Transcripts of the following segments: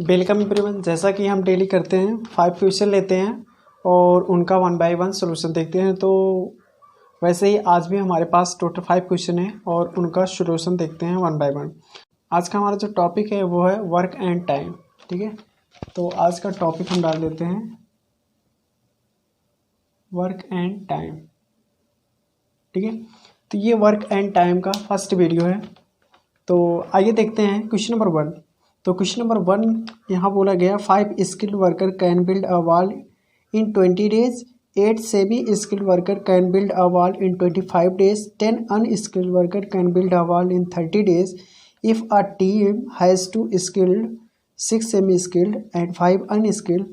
Welcome everyone. जैसा कि हम डेली करते हैं 5 क्वेश्चन लेते हैं और उनका 1 बाय 1 सोल्यूशन देखते हैं। तो वैसे ही आज भी हमारे पास टोटल 5 क्वेश्चन है और उनका सोल्यूशन देखते हैं 1 बाय 1। आज का हमारा जो टॉपिक है वो है वर्क एंड टाइम। ठीक है, तो आज का टॉपिक हम डाल देते हैं वर्क एंड टाइम। ठीक है, तो ये वर्क एंड टाइम का फर्स्ट वीडियो है। तो आइए देखते हैं क्वेश्चन नंबर 1। तो क्वेश्चन नंबर 1 यहाँ बोला गया 5 skilled worker can build a wall in 20 days, 8 semi skilled worker can build a wall in 25 days, 10 unskilled worker can build a wall in 30 days. If a team has 2 skilled, 6 semi skilled and 5 unskilled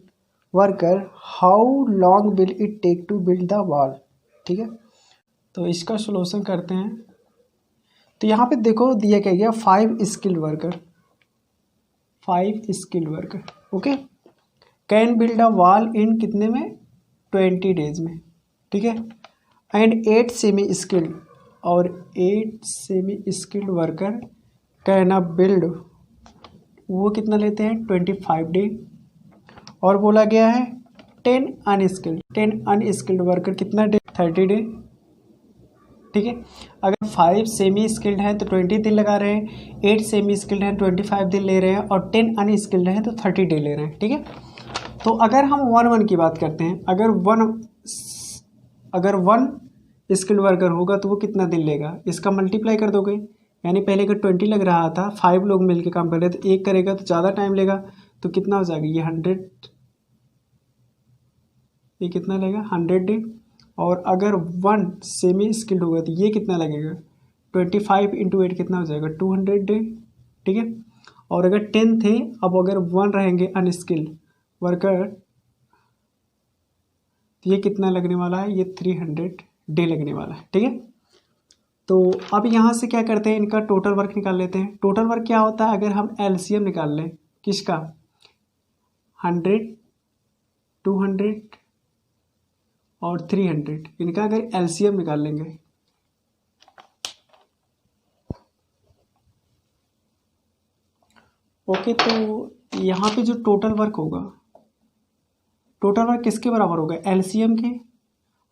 worker, how long will it take to build the wall. ठीक है, तो इसका solution करते हैं। तो यहाँ पे देखो दिया क्या गया 5 skilled worker, 5 skilled worker okay can build a wall in कितने में 20 डेज में। ठीक है, एंड 8 सेमी स्किल्ड और 8 semi skilled worker can a build, वो कितना लेते हैं 25 डे। और बोला गया है 10 अनस्किल्ड वर्कर कितना डे 30 डे। ठीक है, अगर 5 सेमी स्किल्ड हैं तो 20 दिन लगा रहे हैं, 8 सेमी स्किल्ड हैं 25 दिन ले रहे हैं और 10 अनस्किल्ड हैं तो 30 डे ले रहे हैं। ठीक है, तो अगर हम 1 की बात करते हैं, अगर वन स्किल्ड वर्कर होगा तो वो कितना दिन लेगा, इसका मल्टीप्लाई कर दोगे। यानी पहले अगर 20 लग रहा था, 5 लोग मिलकर काम कर रहे थे, एक करेगा तो ज़्यादा टाइम लेगा, तो कितना हो जाएगा ये 100, ये कितना लेगा 100 डे। और अगर 1 सेमी स्किल्ड होगा तो ये कितना लगेगा 25 इंटू 8 कितना हो जाएगा 200 डे। ठीक है, और अगर 10 थे, अब अगर 1 रहेंगे अनस्किल्ड वर्कर तो ये कितना लगने वाला है, ये 300 डे लगने वाला है। ठीक है, तो अब यहाँ से क्या करते हैं, इनका टोटल वर्क निकाल लेते हैं। टोटल वर्क क्या होता है, अगर हम एलसीएम निकाल लें किसका 100, 200 और 300, इनका अगर एलसीएम निकाल लेंगे ओके, तो यहाँ पे जो टोटल वर्क होगा, टोटल वर्क किसके बराबर होगा एलसीएम के,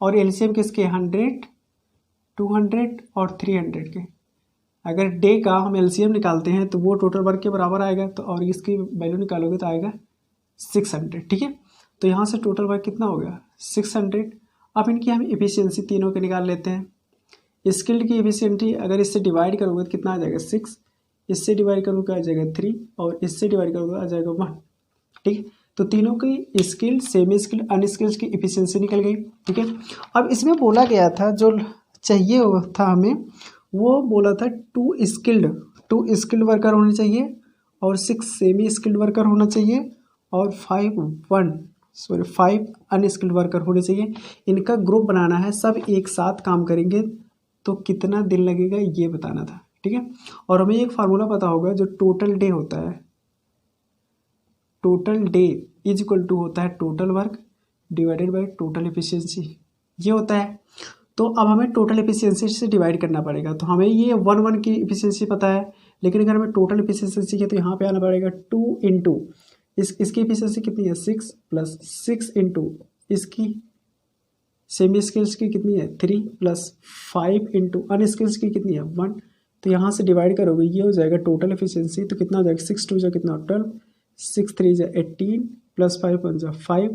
और एलसीएम किसके 100, 200 और 300 के। अगर डे का हम एलसीएम निकालते हैं तो वो टोटल वर्क के बराबर आएगा, तो और इसकी वैल्यू निकालोगे तो आएगा 600। ठीक है, तो यहाँ से टोटल वर्क कितना हो गया 600। अब इनकी हम एफिशिएंसी तीनों के निकाल लेते हैं। स्किल्ड की एफिशिएंसी अगर इससे डिवाइड करोगे तो कितना आ जाएगा 6, इससे डिवाइड करोगे आ जाएगा 3 और इससे डिवाइड करोगे आ जाएगा 1। ठीक है, तो तीनों की स्किल्ड, सेमी स्किल्ड, अनस्किल्ड की एफिशिएंसी निकल गई। ठीक है, अब इसमें बोला गया था जो चाहिए था हमें, वो बोला था 2 स्किल्ड वर्कर होने चाहिए और 6 सेमी स्किल्ड वर्कर होना चाहिए और 5 अनस्किल्ड वर्कर होने चाहिए। इनका ग्रुप बनाना है, सब एक साथ काम करेंगे तो कितना दिन लगेगा ये बताना था। ठीक है, और हमें एक फार्मूला पता होगा जो टोटल डे होता है, total day is equal to होता है total work divided by total efficiency, ये होता है। तो अब हमें टोटल एफिशिएंसी से डिवाइड करना पड़ेगा। तो हमें ये 1 की एफिशिएंसी पता है, लेकिन अगर हमें टोटल एफिशिएंसी चाहिए तो यहाँ पे आना पड़ेगा 2 इंटू इसकी एफिशिएंसी कितनी है 6 प्लस 6 इंटू इसकी सेमी स्किल्स की कितनी है 3 प्लस 5 इंटू अनस्किल्स की कितनी है 1। तो यहाँ से डिवाइड करोगे ये हो जाएगा टोटल एफिशिएंसी, तो कितना हो जाएगा 6 2 जा कितना 12, 6 3 जा 18 प्लस 5 1 जा 5।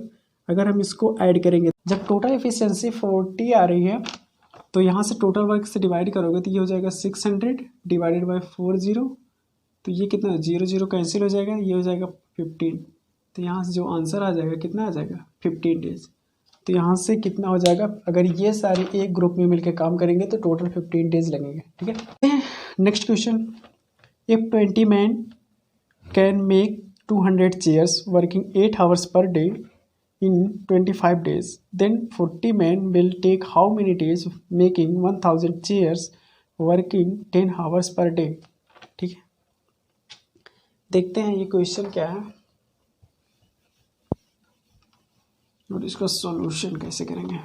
अगर हम इसको ऐड करेंगे जब टोटल एफिशिएंसी 40 आ रही है तो यहाँ से टोटल वर्क से डिवाइड करोगे तो ये हो जाएगा 600 डिवाइडेड बाय 40, तो ये कितना 0 0 कैंसिल हो जाएगा, ये हो जाएगा 15। तो यहाँ से जो आंसर आ जाएगा कितना आ जाएगा 15 डेज। तो यहाँ से कितना हो जाएगा, अगर ये सारे एक ग्रुप में मिलकर काम करेंगे तो टोटल 15 डेज लगेंगे। ठीक है, next question, if 20 man can make 200 chairs working 8 hours per day in 25 days, then 40 men will take how many days making 1000 chairs working 10 hours per day। ठीक है, देखते हैं ये क्वेश्चन क्या है और इसका सॉल्यूशन कैसे करेंगे।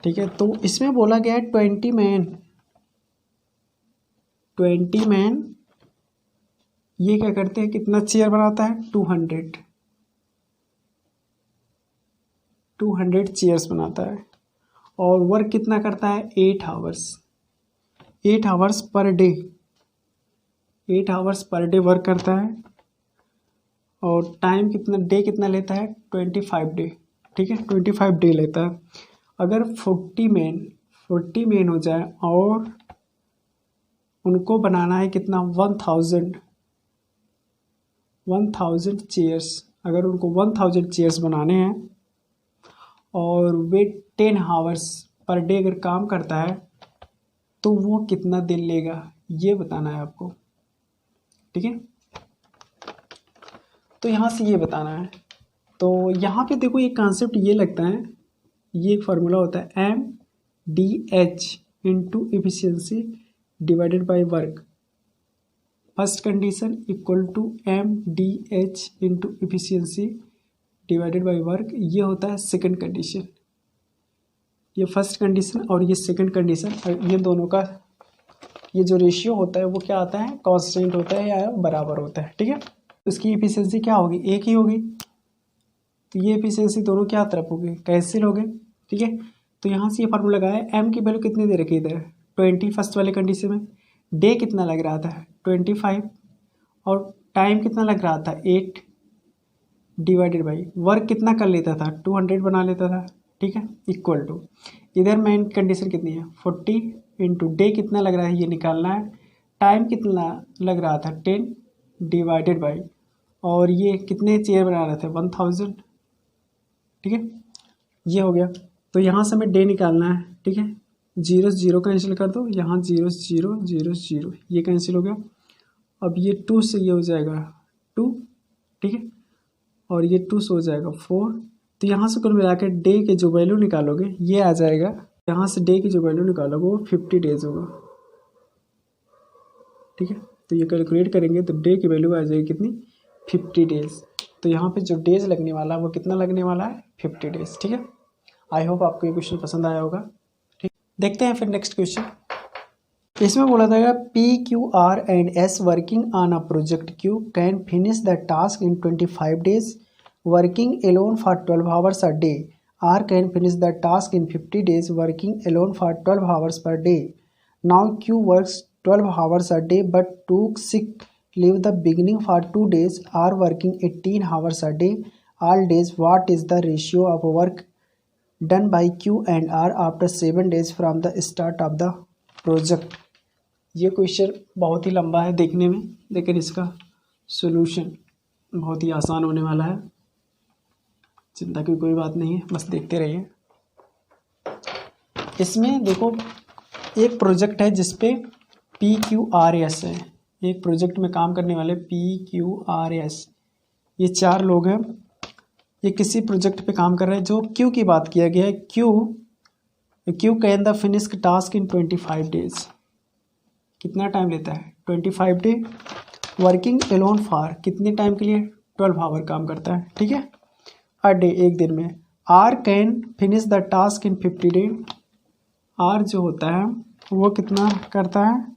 ठीक है। तो इसमें बोला गया है 20 मैन ये क्या करते हैं, कितना चेयर बनाता है, 200 चेयर्स बनाता है। और वर्क कितना करता है, 8 hours per day, 8 hours per day work करता है। और टाइम कितना, डे कितना लेता है, 25 डे, ठीक है, 25 डे लेता है। अगर 40 मैन हो जाए और उनको बनाना है कितना, 1000 चेयर्स, अगर उनको 1000 चेयर्स बनाने हैं और वे 10 आवर्स पर डे अगर काम करता है तो वो कितना दिन लेगा, ये बताना है आपको, ठीक है। तो यहाँ से ये बताना है। तो यहाँ पे देखो ये कॉन्सेप्ट ये लगता है, ये एक फार्मूला होता है MDH into efficiency divided by work. First condition equal to MDH into efficiency divided by work, ये होता है सेकंड कंडीशन। ये फर्स्ट कंडीशन और ये सेकंड कंडीशन, ये दोनों का ये जो रेशियो होता है वो क्या आता है, कांस्टेंट होता है या बराबर होता है, ठीक है। उसकी एफिशिएंसी क्या होगी, एक ही होगी। तो ये एफिशिएंसी दोनों क्या तरफ होगी, कैंसिल हो गए, ठीक है। तो यहाँ से ये फार्मूला लगाया है। एम की वैल्यू कितनी दे रखी इधर, 20 फर्स्ट वाले कंडीशन में। डे कितना लग रहा था, 25, और टाइम कितना लग रहा था, 8 डिवाइडेड बाई वर्क कितना कर लेता था, 200 बना लेता था, ठीक है, इक्वल टू इधर मेन कंडीशन कितनी है, 40 इंटू डे कितना लग रहा है ये निकालना है, टाइम कितना लग रहा था 10 डिवाइडेड बाई, और ये कितने चेयर बना रहे थे 1000, ठीक है, ये हो गया। तो यहाँ से हमें डे निकालना है, ठीक है, 0 0 कैंसिल कर दो, यहाँ 0 0 0 0 ये कैंसिल हो गया। अब ये 2 से ये हो जाएगा 2, ठीक है, और ये 2 से हो जाएगा 4। तो यहाँ से कुल मिला के डे के जो वैल्यू निकालोगे ये आ जाएगा, यहाँ से डे की जो वैल्यू निकालोगे वो 50 डेज होगा, ठीक है। तो ये कैलकुलेट करेंगे तो डे की वैल्यू आ जाएगी कितनी, 50 डेज। तो यहाँ पे जो डेज लगने वाला है वो कितना लगने वाला है, 50 डेज, ठीक है। आई होप आपको ये क्वेश्चन पसंद आया होगा, ठीक। देखते हैं फिर नेक्स्ट क्वेश्चन। इसमें बोला था PQR and S working on a project Q can finish the task in 25 days working alone for 12 hours a day. R can finish the task in 50 days working alone for 12 hours per day. Now Q works 12 hours a day but took sick leave the beginning for 2 days, are working 18 hours a day all days. What is the ratio of work done by Q and R after 7 days from the start of the project? ये question बहुत ही लंबा है देखने में, लेकिन इसका solution बहुत ही आसान होने वाला है, चिंता की कोई बात नहीं है, बस देखते रहिए। इसमें देखो एक प्रोजेक्ट है जिसपे PQRS है, एक प्रोजेक्ट में काम करने वाले PQRS, ये 4 लोग हैं, ये किसी प्रोजेक्ट पे काम कर रहे हैं। जो Q की बात किया गया है, Q can the finish task in 25 days, कितना टाइम लेता है, 25 डे। वर्किंग एलोन फॉर कितने टाइम के लिए, 12 आवर काम करता है, ठीक है, अ डे, एक दिन में। R can finish the task in 50 day, R जो होता है वो कितना करता है,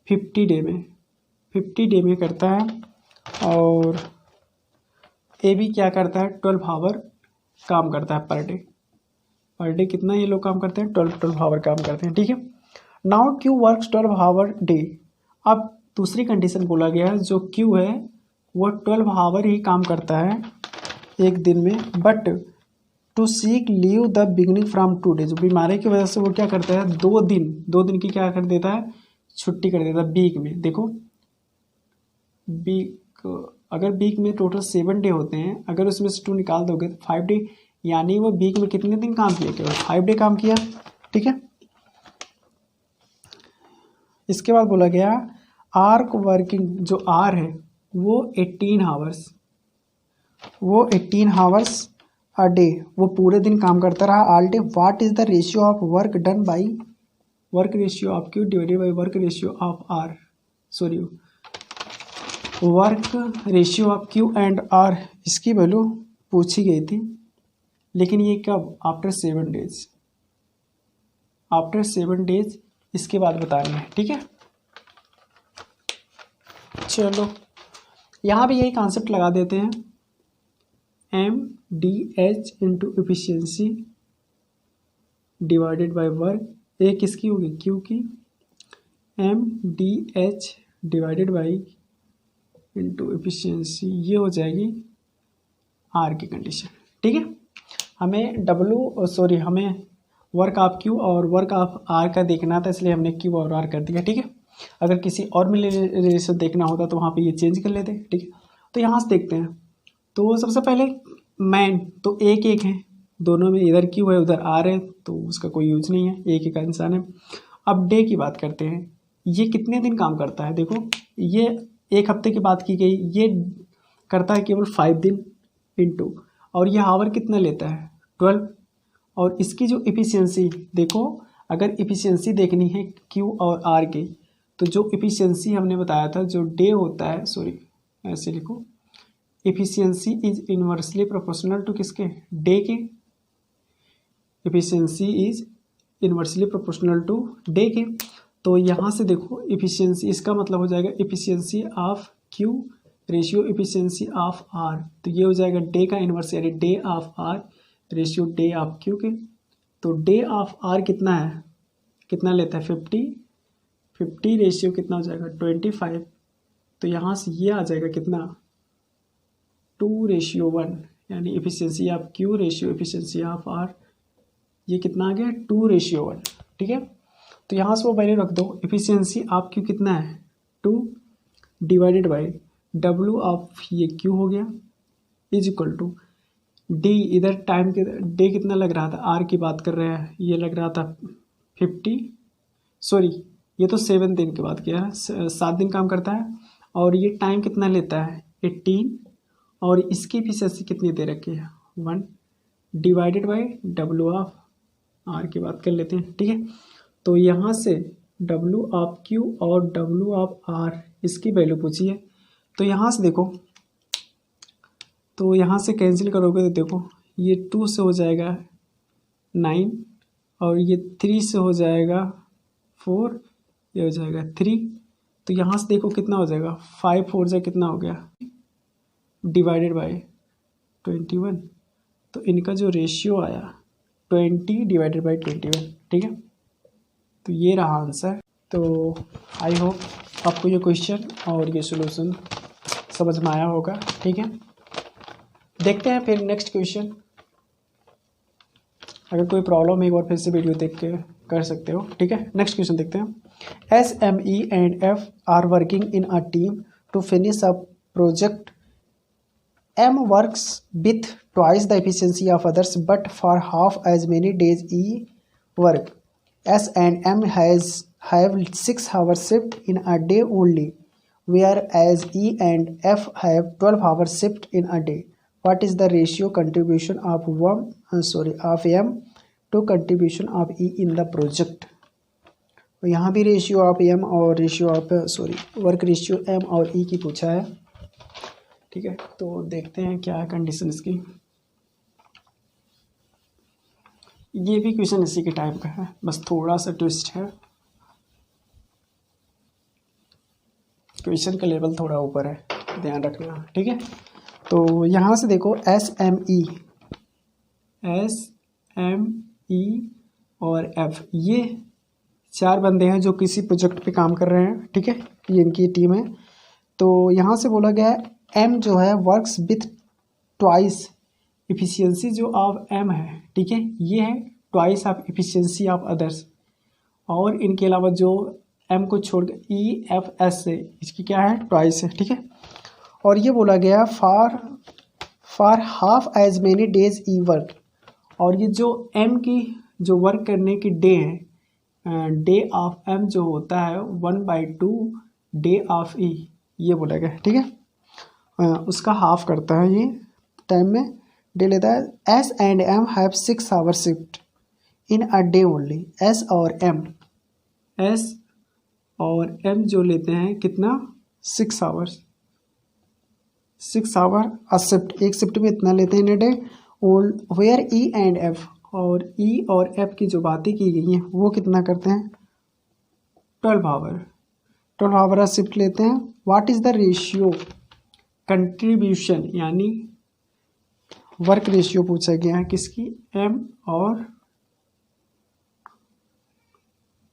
50 डे में करता है। और ए भी क्या करता है, 12 आवर काम करता है पर डे कितना ये लोग काम करते हैं, 12 आवर काम करते हैं, ठीक है। Now Q works 12 hour day. अब दूसरी कंडीशन बोला गया है, जो Q है वो 12 आवर ही काम करता है एक दिन में, but to seek leave the beginning from 2 days, बीमारी की वजह से वो क्या करता है, 2 दिन की क्या कर देता है, छुट्टी कर देता है वीक में। देखो अगर वीक में टोटल 7 डे होते हैं, अगर उसमें से 2 निकाल दोगे तो 5 डे, यानी वो वीक में कितने दिन काम किया, केवल 5 डे काम किया, ठीक है। इसके बाद बोला गया आर्क वर्किंग, जो आर है वो 18 आवर्स अ डे, वो पूरे दिन काम करता रहा all day. What is the ratio of work done by, work ratio of Q divided by work ratio of R, sorry work ratio of Q and R, इसकी value पूछी गई थी, लेकिन ये कब, आफ्टर 7 डेज, आफ्टर 7 डेज इसके बाद बताना है, ठीक है। चलो यहाँ भी यही कॉन्सेप्ट लगा देते हैं, MDH into efficiency divided by work, एक किसकी होगी, Q की, MDH divided by into efficiency, ये हो जाएगी R की कंडीशन, ठीक है। हमें हमें वर्क ऑफ Q और वर्क ऑफ R का देखना था, इसलिए हमने Q और R कर दिया, ठीक है। अगर किसी और में रिलेशन देखना होता तो वहाँ पे ये चेंज कर लेते, ठीक है। तो यहाँ से देखते हैं, तो सबसे पहले मैन तो एक एक है, दोनों में इधर Q है उधर R है, तो उसका कोई यूज नहीं है, एक एक इंसान है। अब डे की बात करते हैं, ये कितने दिन काम करता है, देखो ये एक हफ्ते की बात की गई, ये करता है केवल 5 दिन इंटू, और ये आवर कितना लेता है 12, और इसकी जो इफ़िशियंसी देखो, अगर इफ़िशियंसी देखनी है Q और R की, तो जो इफ़िशियंसी हमने बताया था, जो डे होता है, सॉरी ऐसे लिखो, efficiency is inversely proportional to किसके, डे के, efficiency is inversely proportional to day के। तो यहाँ से देखो इफ़िशियंसी, इसका मतलब हो जाएगा efficiency of Q ratio efficiency of R, तो ये हो जाएगा डे का इन्वर्स, यानी day of R ratio day of Q के। तो डे ऑफ R कितना है, कितना लेता है 50 रेशियो कितना हो जाएगा 25, तो यहाँ से ये आ जाएगा कितना 2:1, यानी efficiency of Q ratio efficiency of R, ये कितना आ गया 2:1, ठीक है। तो यहाँ से वो वैल्यू रख दो, इफ़िशियंसी ऑफ Q कितना है 2 डिवाइडेड बाई W ऑफ ये Q हो गया, इज इक्वल टू D, इधर टाइम के डे कितना लग रहा था, R की बात कर रहे हैं, ये लग रहा था 50, सॉरी ये तो 7 दिन के बाद किया है, 7 दिन काम करता है, और ये टाइम कितना लेता है 18, और इसकी इफिशिएंसी कितनी दे रखी है 1 divided by W of R की बात कर लेते हैं, ठीक है। तो यहाँ से W ऑफ Q और W ऑफ R इसकी वैल्यू पूछी है, तो यहाँ से देखो, तो यहाँ से कैंसिल करोगे तो देखो ये 2 से हो जाएगा 9, और ये 3 से हो जाएगा 4, ये हो जाएगा 3, तो यहाँ से देखो कितना हो जाएगा 5 4 से कितना हो गया डिवाइडेड बाय 21, तो इनका जो रेशियो आया 20 डिवाइडेड बाय 21, ठीक है। तो ये रहा आंसर। तो आई होप आपको ये क्वेश्चन और ये सॉल्यूशन समझ में आया होगा, ठीक है। देखते हैं फिर नेक्स्ट क्वेश्चन, अगर कोई प्रॉब्लम है एक बार फिर से वीडियो देख के कर सकते हो, ठीक है। नेक्स्ट क्वेश्चन देखते हैं, SME and F are working in a team to finish a project, M works with twice the efficiency of others but for half as many days work. S and M have 6 hours shift in a day only, whereas E and F have 12 hours shift in a day. What is the ratio contribution of M to contribution of E in the project? तो यहाँ भी ratio of M और ratio of work ratio M और E की पूछा है, ठीक है। तो देखते हैं क्या है कंडीशन इसकी। ये भी क्वेश्चन इसी के टाइप का है, बस थोड़ा सा ट्विस्ट है, क्वेश्चन का लेवल थोड़ा ऊपर है, ध्यान रखना, ठीक है। तो यहाँ से देखो SME और F, ये 4 बंदे हैं जो किसी प्रोजेक्ट पे काम कर रहे हैं, ठीक है, ये इनकी टीम है। तो यहाँ से बोला गया है M जो है वर्क्स विथ ट्वाइस इफिशियंसी जो ऑफ M है, ठीक है, ये है twice of efficiency of others, और इनके अलावा जो M को छोड़ कर EFS से इसकी क्या है ट्वाइस है, ठीक है। और ये बोला गया for half as many days E work, और ये जो M की जो वर्क करने की डे है, डे ऑफ M जो होता है 1/2 डे ऑफ E, ये बोला गया, ठीक है। उसका हाफ करता है, ये टाइम में डे लेता है। S and M have 6 hours shift in a day only. S और M जो लेते हैं कितना 6 hours, 6 hour अ शिफ्ट, एक शिफ्ट में इतना लेते हैं in a day. Where E and F, और ई और एफ की जो बातें की गई हैं वो कितना करते हैं, 12 आवर। 12 आवर शिफ्ट लेते हैं। What is the ratio contribution, यानी वर्क रेशियो पूछा गया है किसकी, एम और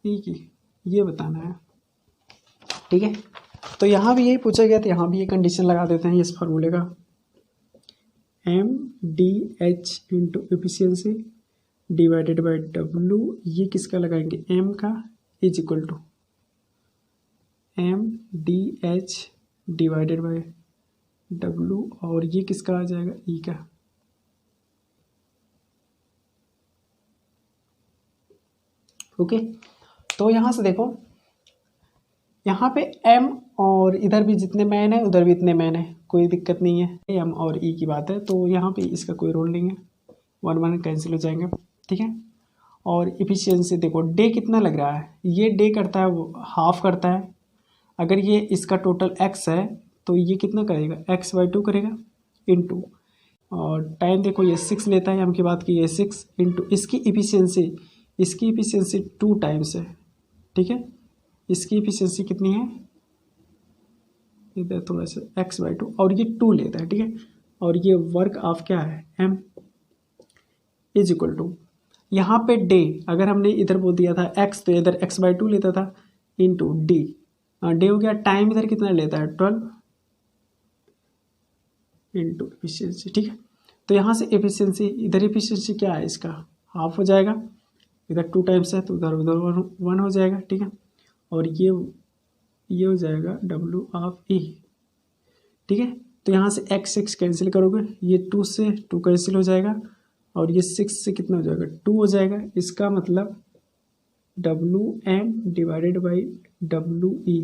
ई की, ये बताना है। ठीक है, तो यहाँ भी यही पूछा गया, तो यहाँ भी ये कंडीशन लगा देते हैं इस फार्मूले का, M D H into efficiency divided by W, ये किसका लगाएंगे, एम का, is equal to M D H divided by W, और ये किसका आ जाएगा, ई का। ओके, तो यहाँ से देखो, यहाँ पे m और इधर भी जितने मैन है उधर भी इतने मैन है, कोई दिक्कत नहीं है, m और e की बात है, तो यहाँ पे इसका कोई रोल नहीं है, 1 1 कैंसिल हो जाएंगे। ठीक है, और इफिशियंसी देखो, डे कितना लग रहा है, ये डे करता है, वो हाफ करता है। अगर ये इसका टोटल x है तो ये कितना करेगा, x/2 करेगा, इनटू, और टाइम देखो ये 6 लेता है, m की बात की, ये 6 इंटू इसकी इफिशियंसी 2 टाइम्स है। ठीक है, इसकी इफिशियंसी कितनी है, इधर थोड़ा सा x/2, और ये 2 लेता है। ठीक है, और ये वर्क ऑफ क्या है, m इज इक्वल टू, यहाँ पे डे अगर हमने इधर बोल दिया था x तो इधर x/2 लेता था, इंटू डी, डे हो गया, टाइम इधर कितना लेता है, 12 इंटू एफिशिएंसी। ठीक है, तो यहाँ से एफिशिएंसी, इधर एफिशिएंसी क्या है इसका, हाफ हो जाएगा, इधर 2 टाइम्स है तो उधर 1 हो जाएगा। ठीक है, और ये हो जाएगा डब्ल्यू ऑफ ई। ठीक है, तो यहाँ से x कैंसिल करोगे, ये 2 से 2 कैंसिल हो जाएगा, और ये 6 से कितना हो जाएगा, 2 हो जाएगा। इसका मतलब WM डिवाइडेड बाई WE,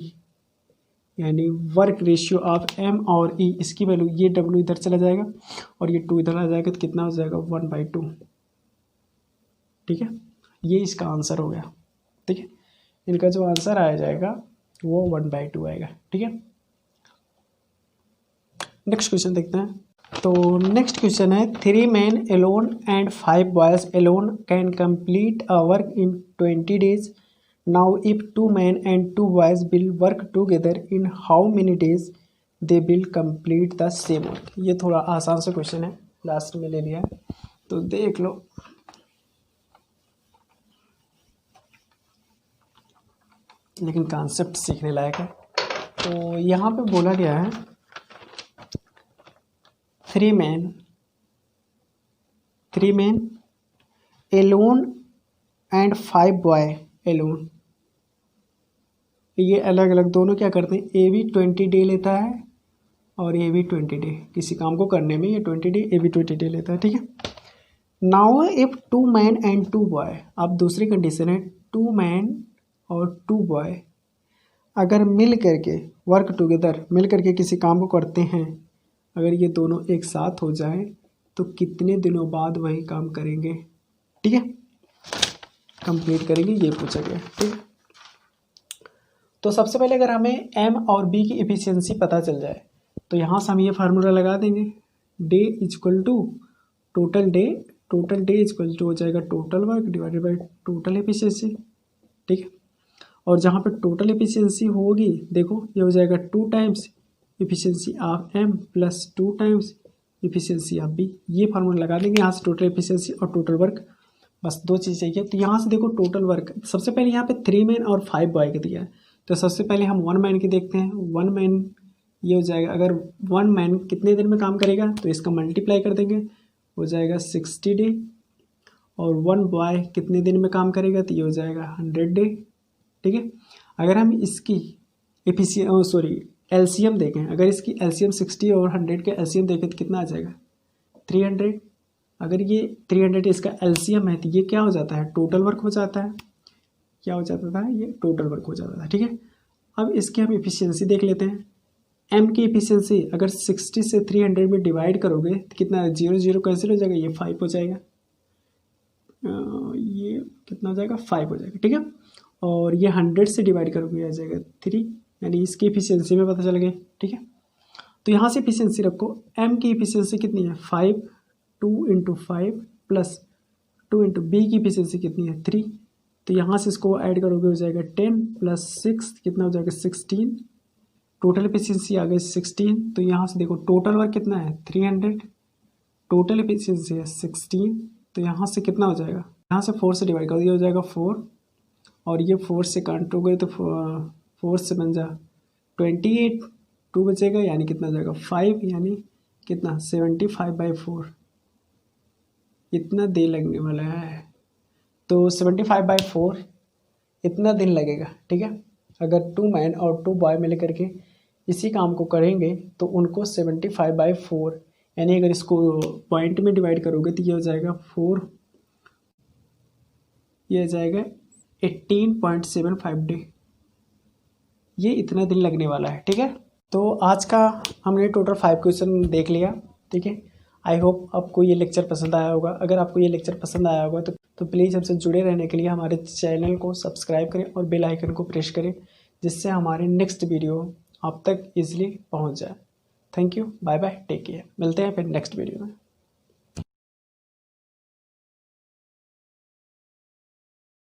यानी वर्क रेशियो ऑफ M और E, इसकी वैल्यू, ये W इधर चला जाएगा और ये 2 इधर आ जाएगा, तो कितना हो जाएगा, 1/2। ठीक है, ये इसका आंसर हो गया। ठीक है, इनका जो आंसर आ जाएगा वो 1/2 आएगा। ठीक है, नेक्स्ट क्वेश्चन देखते हैं। तो नेक्स्ट क्वेश्चन है, 3 men alone and 5 boys alone can complete a work in 20 days. Now if 2 men and 2 boys will work together, in how many days they will complete the same work? ये थोड़ा आसान सा question है, last में ले लिया है, तो देख लो। लेकिन कॉन्सेप्ट सीखने लायक है। तो यहाँ पे बोला गया है 3 men alone and 5 boy alone, ये अलग अलग दोनों क्या करते हैं, ए भी 20 डे लेता है और ए भी 20 डे, किसी काम को करने में ये 20 डे, ए भी 20 डे लेता है। ठीक है, now if 2 men and 2 boy, अब दूसरी कंडीशन है 2 men और 2 बॉय अगर मिल करके वर्क टुगेदर, मिल करके किसी काम को करते हैं, अगर ये दोनों एक साथ हो जाए तो कितने दिनों बाद वही काम करेंगे। ठीक है, कंप्लीट करेंगे, ये पूछा गया। ठीक है, तो सबसे पहले अगर हमें एम और बी की एफिशिएंसी पता चल जाए तो यहाँ से हम ये फार्मूला लगा देंगे, day equal to total day equal to हो जाएगा total work divided by total efficiency. ठीक है, और जहाँ पे टोटल एफिशिएंसी होगी, देखो ये हो जाएगा 2 times efficiency of M plus 2 times efficiency of B. ये फार्मूला लगा देंगे यहाँ से, टोटल एफिशिएंसी और टोटल वर्क, बस 2 चीज़ चाहिए। तो यहाँ से देखो टोटल वर्क, सबसे पहले यहाँ पे 3 मैन और 5 बॉय का दिया है, तो सबसे पहले हम 1 मैन की देखते हैं। 1 मैन ये हो जाएगा, अगर 1 मैन कितने दिन में काम करेगा तो इसका मल्टीप्लाई कर देंगे, हो जाएगा 60 डे, और 1 बॉय कितने दिन में काम करेगा तो ये हो जाएगा 100 डे। ठीक है, अगर हम इसकी एलसीएम देखें, अगर इसकी एलसीएम 60 और 100 के एलसीएम देखें तो कितना आ जाएगा 300। अगर ये 300 इसका एलसीएम है तो ये क्या हो जाता है, टोटल वर्क हो जाता है। क्या हो जाता था, ये टोटल वर्क हो जाता था। ठीक है, अब इसकी हम एफिशिएंसी देख लेते हैं। एम की एफिशिएंसी अगर 60 से 300 में डिवाइड करोगे तो कितना, 0 0 कैंसिल हो जाएगा, ये 5 हो जाएगा, ये कितना हो जाएगा 5 हो जाएगा। ठीक है, और ये 100 से डिवाइड करोगे आ जाएगा 3, यानी इसकी एफिशिएंसी में पता चल गई। ठीक है, तो यहाँ से एफिशिएंसी रखो, एम की एफिशिएंसी कितनी है 5, 2 × 5 प्लस 2 इंटू बी की इफिशियंसी कितनी है 3, तो यहाँ से इसको ऐड करोगे हो जाएगा 10 प्लस 6 कितना हो जाएगा 16, टोटल इफिशियंसी आ गई 16। तो यहाँ से देखो टोटल वर्क कितना है 300, टोटल इफिशियंसी है 16, तो यहाँ से कितना हो जाएगा, यहाँ से 4 से डिवाइड कर दिया हो जाएगा 4, और ये 4 से काटोगे तो 4 से बन जा 28, 2 बचेगा यानी कितना हो जाएगा 5, यानी कितना 75/4, इतना दिन लगने वाला है। तो 75/4 इतना दिन लगेगा, ठीक है। अगर 2 मैन और 2 बॉय मिल करके इसी काम को करेंगे तो उनको 75/4, यानी अगर इसको पॉइंट में डिवाइड करोगे तो ये हो जाएगा 4, ये हो जाएगा 18.75 डे, ये इतना दिन लगने वाला है, ठीक है। तो आज का हमने टोटल 5 क्वेश्चन देख लिया, ठीक है। आई होप आपको ये लेक्चर पसंद आया होगा। अगर आपको ये लेक्चर पसंद आया होगा तो प्लीज़ हमसे जुड़े रहने के लिए हमारे चैनल को सब्सक्राइब करें और बेल आइकन को प्रेस करें, जिससे हमारे नेक्स्ट वीडियो आप तक ईजिली पहुंच जाए। Thank you, bye bye, take care, मिलते हैं फिर नेक्स्ट वीडियो में।